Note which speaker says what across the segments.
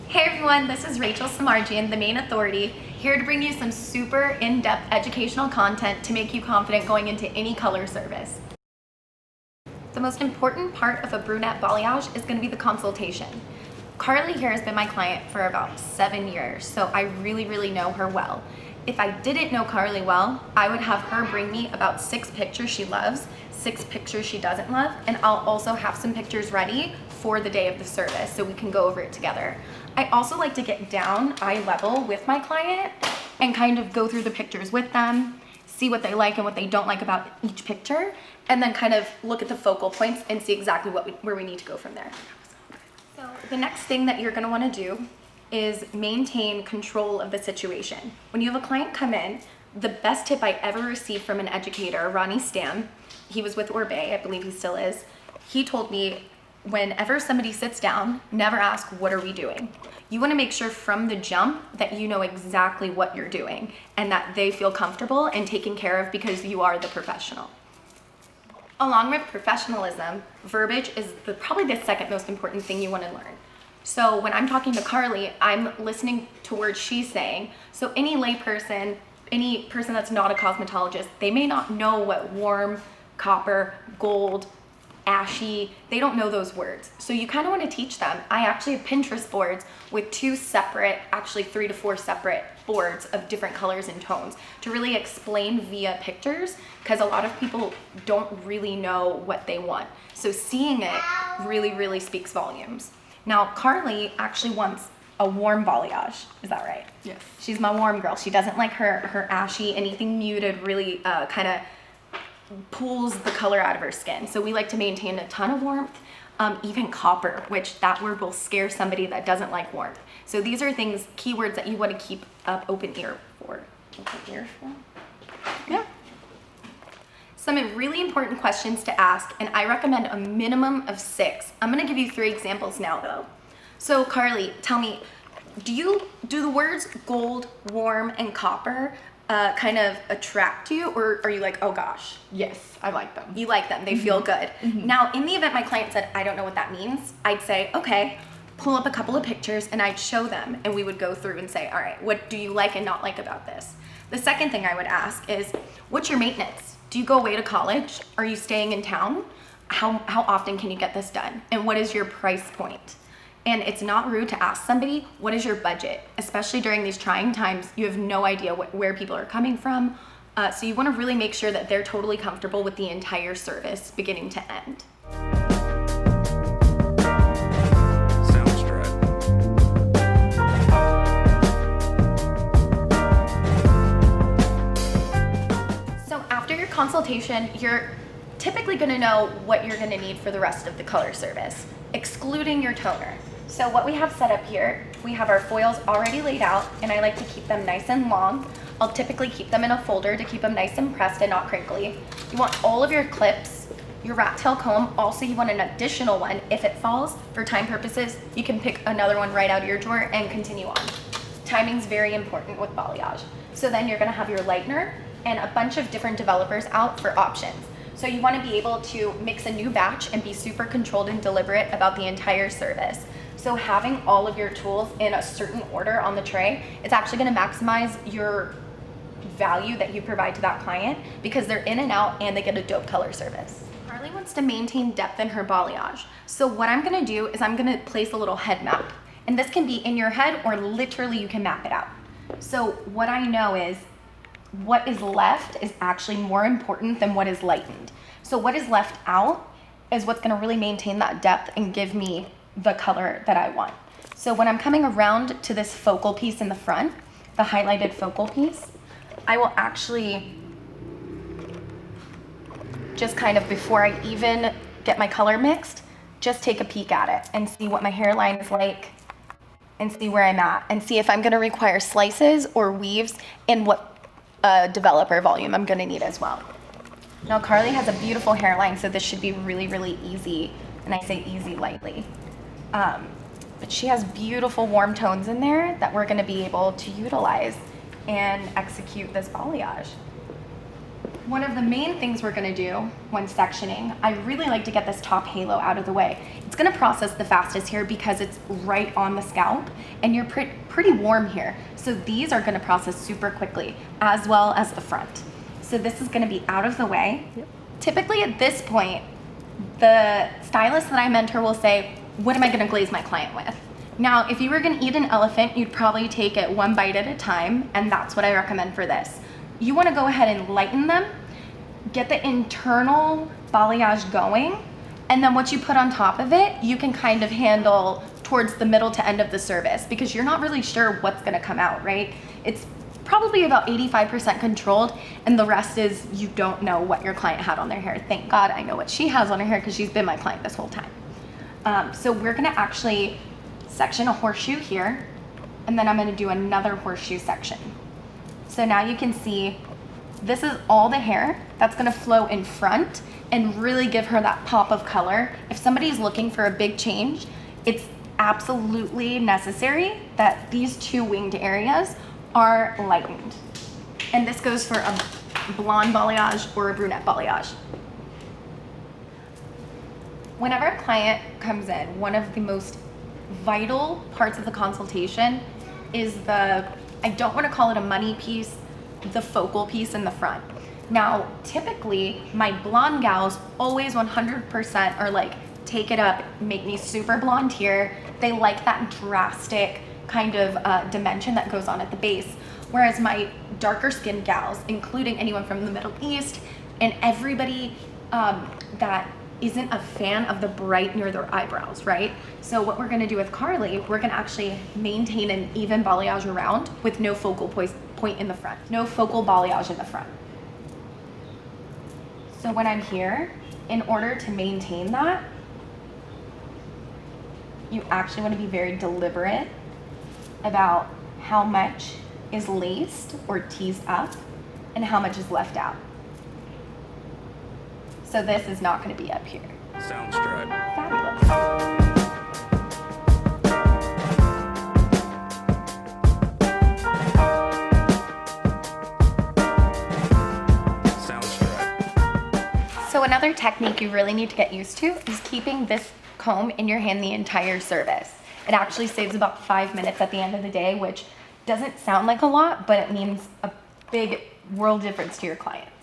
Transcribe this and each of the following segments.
Speaker 1: Hey everyone, this is Rachel Samarjian, the Main Authority, here to bring you some super in-depth educational content to make you confident going into any color service. The most important part of a brunette balayage is going to be the consultation. Carly here has been my client for about 7 years, so I really know her well. If I didn't know Carly well, I would have her bring me about 6 pictures she loves, 6 pictures she doesn't love, and I'll also have some pictures ready for the day of the service so we can go over it together. I also like to get down eye level with my client and kind of go through the pictures with them, see what they like and what they don't like about each picture, and then kind of look at the focal points and see exactly where we need to go from there. So the next thing that you're going to want to do is maintain control of the situation. When you have a client come in, the best tip I ever received from an educator, Ronnie Stam, he was with Orbay, I believe he still is, he told me, whenever somebody sits down, never ask, what are we doing? You want to make sure from the jump that you know exactly what you're doing and that they feel comfortable and taken care of because you are the professional. Along with professionalism, verbiage is probably the second most important thing you want to learn. So when I'm talking to Carly, I'm listening to words she's saying. So any layperson, any person that's not a cosmetologist, they may not know what warm, copper, gold, ashy, they don't know those words. So you kind of want to teach them. I actually have Pinterest boards with 2 separate, actually 3 to 4 separate boards of different colors and tones to really explain via pictures, because a lot of people don't really know what they want. So seeing it really speaks volumes. Now, Carly actually wants a warm balayage. Is that right?
Speaker 2: Yes.
Speaker 1: She's my warm girl. She doesn't like her ashy, anything muted really kind of pulls the color out of her skin. So we like to maintain a ton of warmth, even copper, which that word will scare somebody that doesn't like warmth. So these are things, keywords that you want to keep open ear for. Open ear for?
Speaker 2: Yeah.
Speaker 1: Some really important questions to ask, and I recommend a minimum of 6. I'm going to give you 3 examples now though. So Carly, tell me, do the words gold, warm, and copper kind of attract you, or are you like, oh gosh?
Speaker 2: Yes, I like them.
Speaker 1: You like them, they feel good. Now, in the event my client said, I don't know what that means, I'd say, okay, pull up a couple of pictures and I'd show them and we would go through and say, all right, what do you like and not like about this? The second thing I would ask is, what's your maintenance? Do you go away to college? Are you staying in town? How often can you get this done? And what is your price point? And it's not rude to ask somebody, what is your budget? Especially during these trying times, you have no idea where people are coming from. So you want to really make sure that they're totally comfortable with the entire service, beginning to end.
Speaker 3: Sounds right.
Speaker 1: So after your consultation, you're typically going to know what you're going to need for the rest of the color service, excluding your toner. So what we have set up here, we have our foils already laid out, and I like to keep them nice and long. I'll typically keep them in a folder to keep them nice and pressed and not crinkly. You want all of your clips, your rat tail comb. Also, you want an additional one. If it falls, for time purposes, you can pick another one right out of your drawer and continue on. Timing's very important with balayage. So then you're gonna have your lightener and a bunch of different developers out for options. So you want to be able to mix a new batch and be super controlled and deliberate about the entire service. So having all of your tools in a certain order on the tray, it's actually going to maximize your value that you provide to that client because they're in and out and they get a dope color service. Carly wants to maintain depth in her balayage. So what I'm going to do is I'm going to place a little head map. And this can be in your head or literally you can map it out. So what I know is what is left is actually more important than what is lightened. So what is left out is what's going to really maintain that depth and give me the color that I want. So when I'm coming around to this focal piece in the front, the highlighted focal piece, I will actually just kind of, before I even get my color mixed, just take a peek at it and see what my hairline is like and see where I'm at and see if I'm going to require slices or weaves and what developer volume I'm going to need as well. Now Carly has a beautiful hairline, so this should be really easy, and I say easy lightly. But she has beautiful warm tones in there that we're going to be able to utilize and execute this balayage. One of the main things we're gonna do when sectioning, I really like to get this top halo out of the way. It's gonna process the fastest here because it's right on the scalp and you're pretty warm here. So these are gonna process super quickly, as well as the front. So this is gonna be out of the way.
Speaker 2: Yep.
Speaker 1: Typically at this point, the stylist that I mentor will say, what am I gonna glaze my client with? Now, if you were gonna eat an elephant, you'd probably take it one bite at a time, and that's what I recommend for this. You wanna go ahead and lighten them, get the internal balayage going, and then what you put on top of it, you can kind of handle towards the middle to end of the service because you're not really sure what's gonna come out, right? It's probably about 85% controlled, and the rest is you don't know what your client had on their hair. Thank God I know what she has on her hair because she's been my client this whole time. So we're gonna actually section a horseshoe here, and then I'm gonna do another horseshoe section. So now you can see this is all the hair that's gonna flow in front and really give her that pop of color. If somebody's looking for a big change, it's absolutely necessary that these two winged areas are lightened. And this goes for a blonde balayage or a brunette balayage. Whenever a client comes in, one of the most vital parts of the consultation is I don't want to call it a money piece, the focal piece in the front. Now, typically, my blonde gals always 100% are like, take it up, make me super blonde here. They like that drastic kind of dimension that goes on at the base. Whereas my darker skinned gals, including anyone from the Middle East and everybody that isn't a fan of the bright near their eyebrows, right? So what we're gonna do with Carly, we're gonna actually maintain an even balayage around with no focal point in the front, no focal balayage in the front. So when I'm here, in order to maintain that, you actually wanna be very deliberate about how much is laced or teased up and how much is left out. So this is not going to be up here.
Speaker 3: Soundstripe.
Speaker 1: Fabulous.
Speaker 3: Soundstripe.
Speaker 1: So another technique you really need to get used to is keeping this comb in your hand the entire service. It actually saves about 5 minutes at the end of the day, which doesn't sound like a lot, but it means a big world difference to your clients.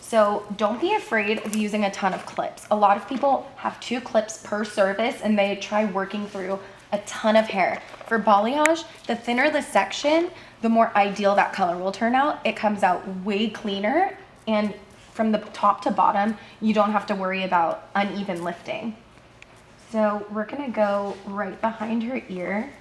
Speaker 1: So don't be afraid of using a ton of clips. A lot of people have 2 clips per service and they try working through a ton of hair. For balayage, the thinner the section, the more ideal that color will turn out. It comes out way cleaner, and from the top to bottom, you don't have to worry about uneven lifting. So we're gonna go right behind her ear.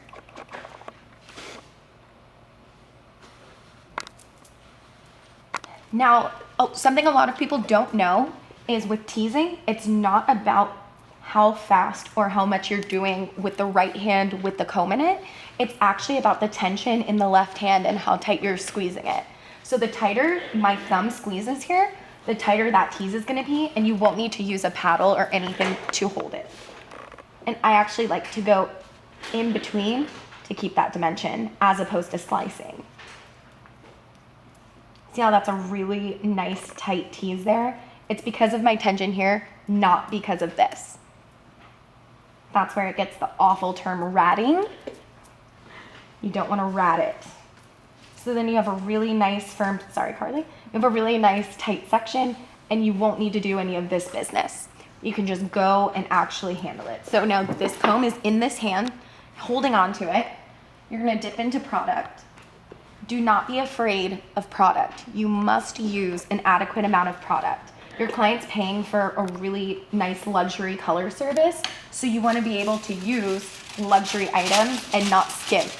Speaker 1: Now, something a lot of people don't know is with teasing, it's not about how fast or how much you're doing with the right hand with the comb in it. It's actually about the tension in the left hand and how tight you're squeezing it. So the tighter my thumb squeezes here, the tighter that tease is gonna be, and you won't need to use a paddle or anything to hold it. And I actually like to go in between to keep that dimension as opposed to slicing. See how that's a really nice tight tease there? It's because of my tension here, not because of this. That's where it gets the awful term ratting. You don't want to rat it. So then you have a really nice firm, sorry Carly, you have a really nice tight section and you won't need to do any of this business. You can just go and actually handle it. So now this comb is in this hand, holding on to it. You're gonna dip into product. Do not be afraid of product. You must use an adequate amount of product. Your client's paying for a really nice luxury color service, so you wanna be able to use luxury items and not skimp,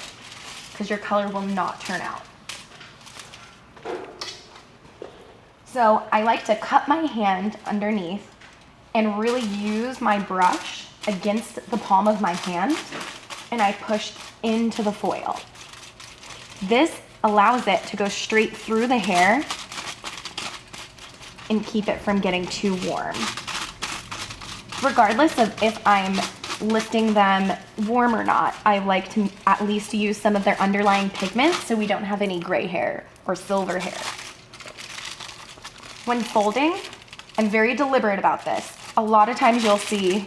Speaker 1: because your color will not turn out. So I like to cup my hand underneath and really use my brush against the palm of my hand, and I push into the foil. This allows it to go straight through the hair and keep it from getting too warm. Regardless of if I'm lifting them warm or not, I like to at least use some of their underlying pigments so we don't have any gray hair or silver hair. When folding, I'm very deliberate about this. A lot of times you'll see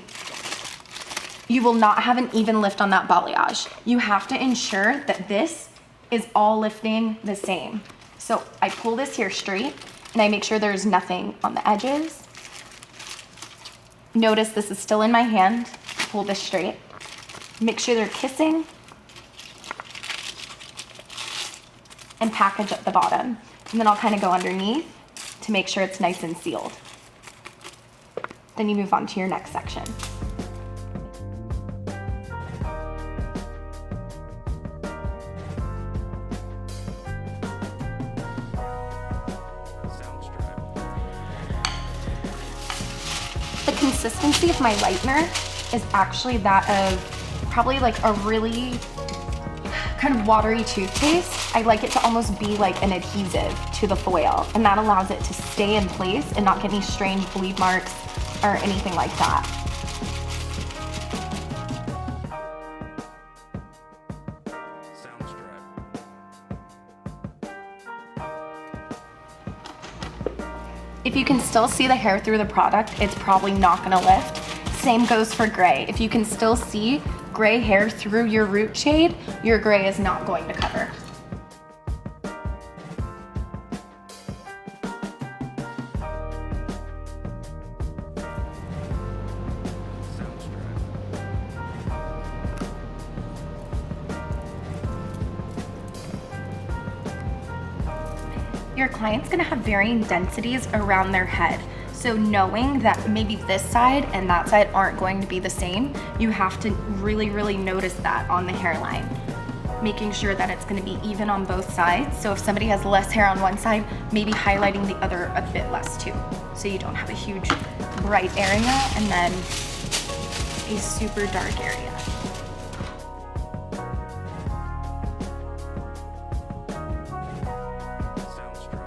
Speaker 1: you will not have an even lift on that balayage. You have to ensure that this is all lifting the same. So I pull this here straight and I make sure there's nothing on the edges. Notice this is still in my hand. Pull this straight. Make sure they're kissing and package up the bottom. And then I'll kind of go underneath to make sure it's nice and sealed. Then you move on to your next section. The consistency of my lightener is actually that of probably like a really kind of watery toothpaste. I like it to almost be like an adhesive to the foil, and that allows it to stay in place and not get any strange bleed marks or anything like that.
Speaker 3: Sounds dry.
Speaker 1: If you can still see the hair through the product, it's probably not gonna lift. Same goes for gray. If you can still see gray hair through your root shade, your gray is not going to cover.
Speaker 3: Sounds dry.
Speaker 1: Your client's gonna have varying densities around their head. So knowing that maybe this side and that side aren't going to be the same, you have to really, really notice that on the hairline. Making sure that it's gonna be even on both sides. So if somebody has less hair on one side, maybe highlighting the other a bit less too. So you don't have a huge bright area and then a super dark area.
Speaker 3: Sounds dry.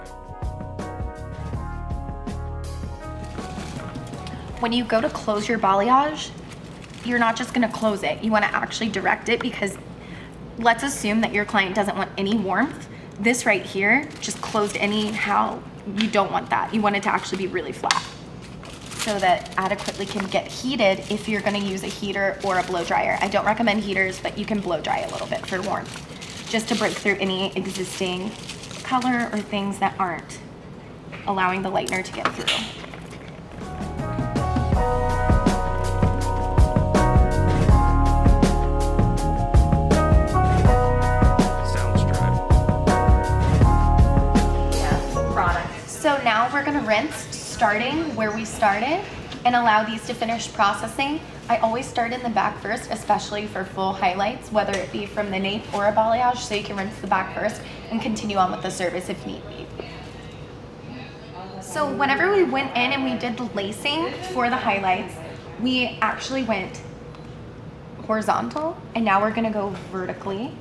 Speaker 1: When you go to close your balayage, you're not just gonna close it. You wanna actually direct it, because let's assume that your client doesn't want any warmth. This right here just closed anyhow. You don't want that. You want it to actually be really flat so that adequately can get heated if you're gonna use a heater or a blow dryer. I don't recommend heaters, but you can blow dry a little bit for warmth, just to break through any existing color or things that aren't allowing the lightener to get through.
Speaker 3: Sounds dry.
Speaker 1: So now we're gonna rinse, starting where we started, and allow these to finish processing. I always start in the back first, especially for full highlights, whether it be from the nape or a balayage, so you can rinse the back first and continue on with the service if need be. So whenever we went in and we did the lacing for the highlights, we actually went horizontal, and now we're gonna go vertically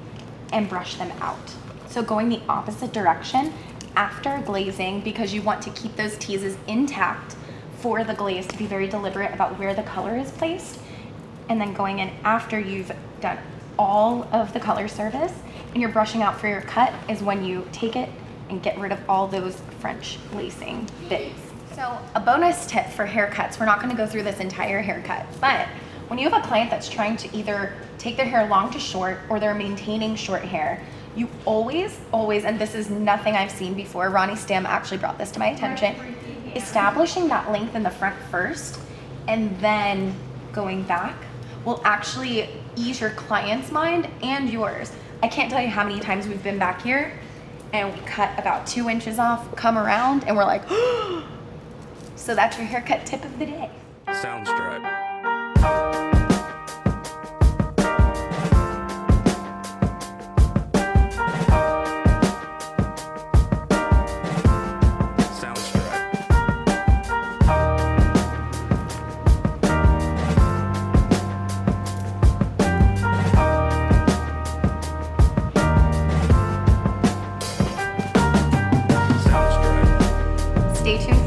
Speaker 1: and brush them out. So going the opposite direction after glazing, because you want to keep those teases intact for the glaze, to be very deliberate about where the color is placed, and then going in after you've done all of the color service and you're brushing out for your cut is when you take it and get rid of all those French lacing bits. So a bonus tip for haircuts, we're not gonna go through this entire haircut, but when you have a client that's trying to either take their hair long to short or they're maintaining short hair, you always, and this is nothing I've seen before, Ronnie Stam actually brought this to my attention, establishing that length in the front first and then going back will actually ease your client's mind and yours. I can't tell you how many times we've been back here and we cut about 2 inches off, come around, and we're like, so that's your haircut tip of the day.
Speaker 3: Sounds dry. Sounds dry. Sounds dry.
Speaker 1: Stay tuned